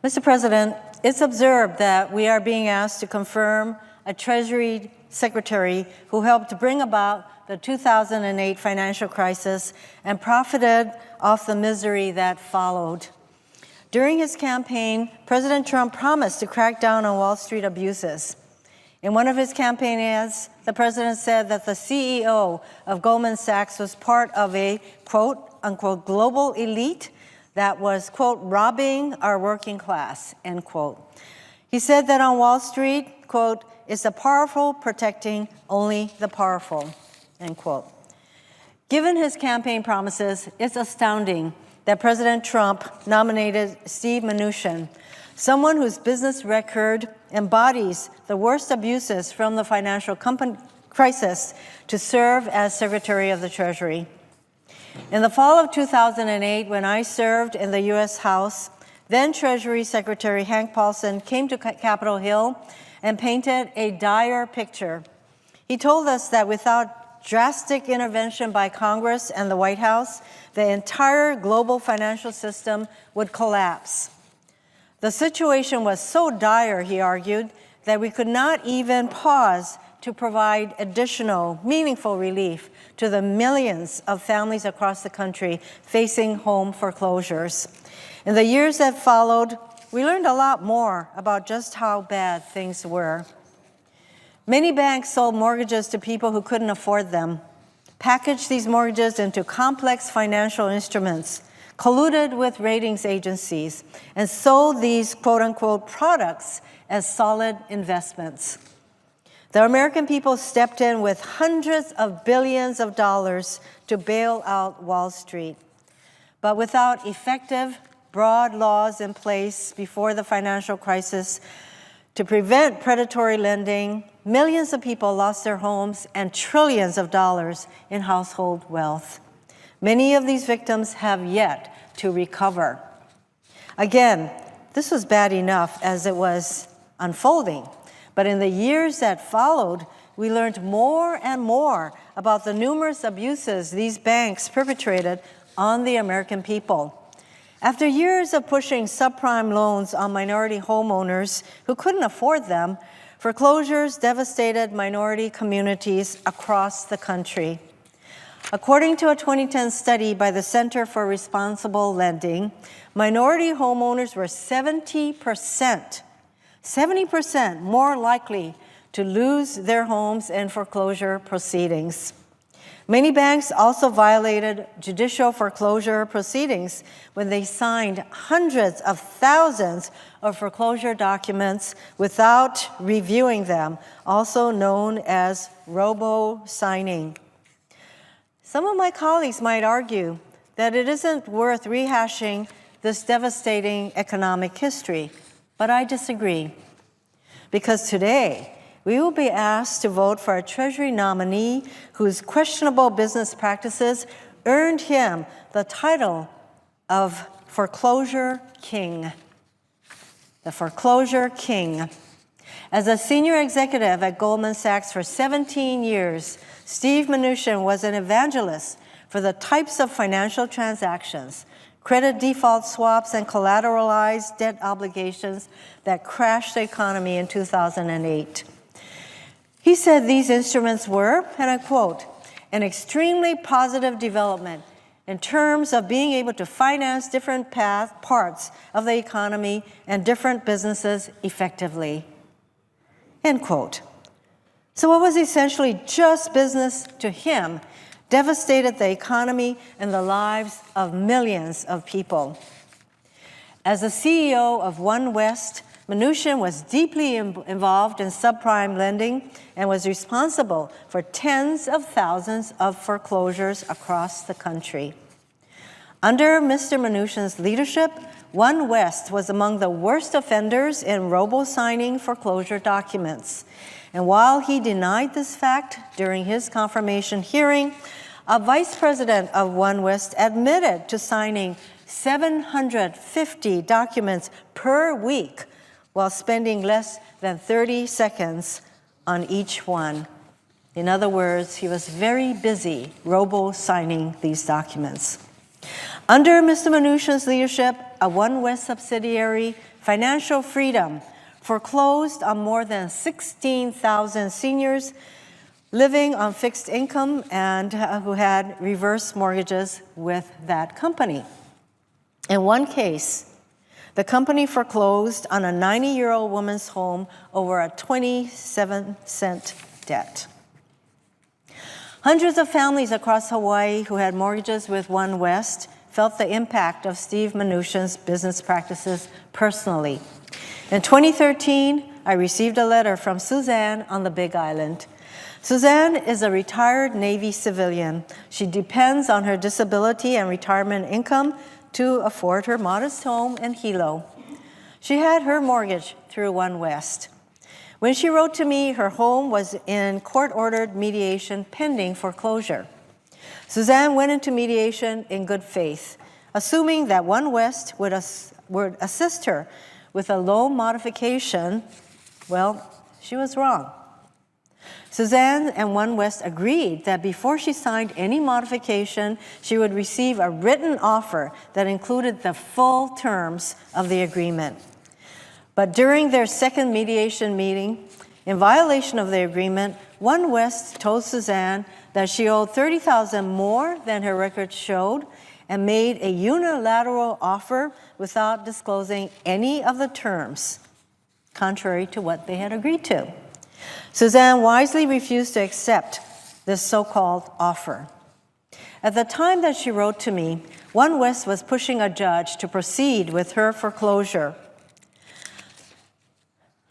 Mr. President, it's observed that we are being asked to confirm a Treasury Secretary who helped bring about the 2008 financial crisis and profited off the misery that followed. During his campaign, President Trump promised to crack down on Wall Street abuses. In one of his campaign ads, the president said that the CEO of Goldman Sachs was part of a, quote, unquote, global elite that was, quote, robbing our working class, end quote. He said that on Wall Street, quote, it's the powerful protecting only the powerful, end quote. Given his campaign promises, it's astounding that President Trump nominated Steve Mnuchin, someone whose business record embodies the worst abuses from the financial crisis, to serve as Secretary of the Treasury. In the fall of 2008, when I served in the U.S. House, then Treasury Secretary Hank Paulson came to Capitol Hill and painted a dire picture. He told us that without drastic intervention by Congress and the White House, the entire global financial system would collapse. The situation was so dire, he argued, that we could not even pause to provide additional, meaningful relief to the millions of families across the country facing home foreclosures. In the years that followed, we learned a lot more about just how bad things were. Many banks sold mortgages to people who couldn't afford them, packaged these mortgages into complex financial instruments, colluded with ratings agencies, and sold these quote-unquote products as solid investments. The American people stepped in with hundreds of billions of dollars to bail out Wall Street. But without effective, broad laws in place before the financial crisis to prevent predatory lending, millions of people lost their homes and trillions of dollars in household wealth. Many of these victims have yet to recover. Again, this was bad enough as it was unfolding. But in the years that followed, we learned more and more about the numerous abuses these banks perpetrated on the American people. After years of pushing subprime loans on minority homeowners who couldn't afford them, foreclosures devastated minority communities across the country. According to a 2010 study by the Center for Responsible Lending, minority homeowners were 70% more likely to lose their homes in foreclosure proceedings. Many banks also violated judicial foreclosure proceedings when they signed hundreds of thousands of foreclosure documents without reviewing them, also known as robo-signing. Some of my colleagues might argue that it isn't worth rehashing this devastating economic history, but I disagree. Because today, we will be asked to vote for a Treasury nominee whose questionable business practices earned him the title of Foreclosure King. The Foreclosure King. As a senior executive at Goldman Sachs for 17 years, Steve Mnuchin was an evangelist for the types of financial transactions, credit default swaps, and collateralized debt obligations that crashed the economy in 2008. He said these instruments were, and I quote, an extremely positive development in terms of being able to finance different parts of the economy and different businesses effectively, end quote. So what was essentially just business to him devastated the economy and the lives of millions of people. As the CEO of OneWest, Mnuchin was deeply involved in subprime lending and was responsible for tens of thousands of foreclosures across the country. Under Mr. Mnuchin's leadership, OneWest was among the worst offenders in robo-signing foreclosure documents. And while he denied this fact during his confirmation hearing, a vice president of OneWest admitted to signing 750 documents per week while spending less than 30 seconds on each one. In other words, he was very busy robo-signing these documents. Under Mr. Mnuchin's leadership, a One West subsidiary, Financial Freedom, foreclosed on more than 16,000 seniors living on fixed income and who had reverse mortgages with that company. In one case, the company foreclosed on a 90-year-old woman's home over a 27-cent debt. Hundreds of families across Hawaii who had mortgages with One West felt the impact of Steve Mnuchin's business practices personally. In 2013, I received a letter from Suzanne on the Big Island. Suzanne is a retired Navy civilian. She depends on her disability and retirement income to afford her modest home in Hilo. She had her mortgage through One West. When she wrote to me, her home was in court-ordered mediation pending foreclosure. Suzanne went into mediation in good faith, assuming that One West would assist her with a loan modification. Well, she was wrong. Suzanne and One West agreed that before she signed any modification, she would receive a written offer that included the full terms of the agreement. But during their second mediation meeting, in violation of the agreement, One West told Suzanne that she owed $30,000 more than her records showed and made a unilateral offer without disclosing any of the terms, contrary to what they had agreed to. Suzanne wisely refused to accept this so-called offer. At the time that she wrote to me, One West was pushing a judge to proceed with her foreclosure.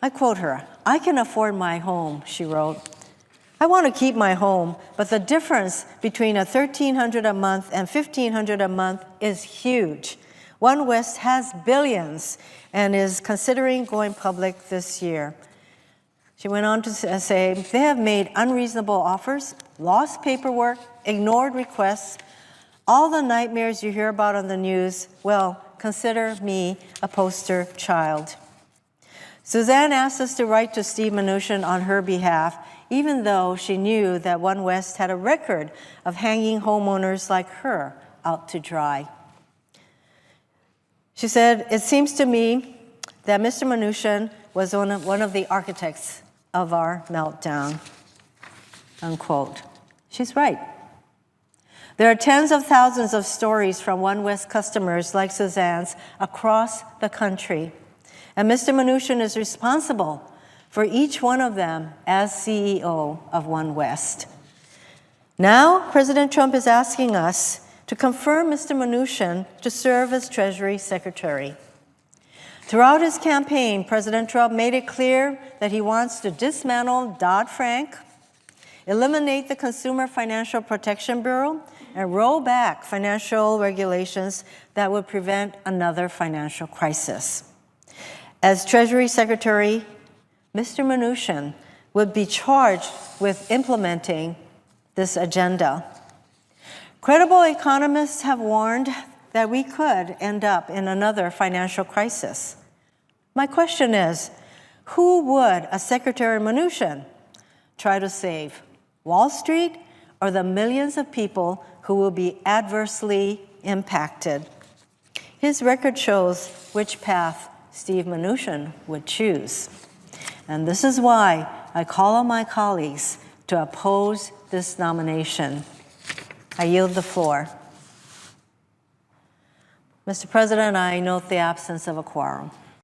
I quote her, "I can afford my home," she wrote. "I want to keep my home, but the difference between a $1,300 a month and $1,500 a month is huge. One West has billions and is considering going public this year." She went on to say, "They have made unreasonable offers, lost paperwork, ignored requests, all the nightmares you hear about on the news. Well, consider me a poster child." Suzanne asked us to write to Steve Mnuchin on her behalf, even though she knew that One West had a record of hanging homeowners like her out to dry. She said, "It seems to me that Mr. Mnuchin was one of the architects of our meltdown," unquote. She's right. There are tens of thousands of stories from One West customers like Suzanne's across the country. And Mr. Mnuchin is responsible for each one of them as CEO of One West. Now, President Trump is asking us to confirm Mr. Mnuchin to serve as Treasury Secretary. Throughout his campaign, President Trump made it clear that he wants to dismantle Dodd-Frank, eliminate the Consumer Financial Protection Bureau, and roll back financial regulations that would prevent another financial crisis. As Treasury Secretary, Mr. Mnuchin would be charged with implementing this agenda. Credible economists have warned that we could end up in another financial crisis. My question is, who would a Secretary Mnuchin try to save? Wall Street or the millions of people who will be adversely impacted? His record shows which path Steve Mnuchin would choose. And this is why I call on my colleagues to oppose this nomination. I yield the floor. Mr. President, I note the absence of a quorum.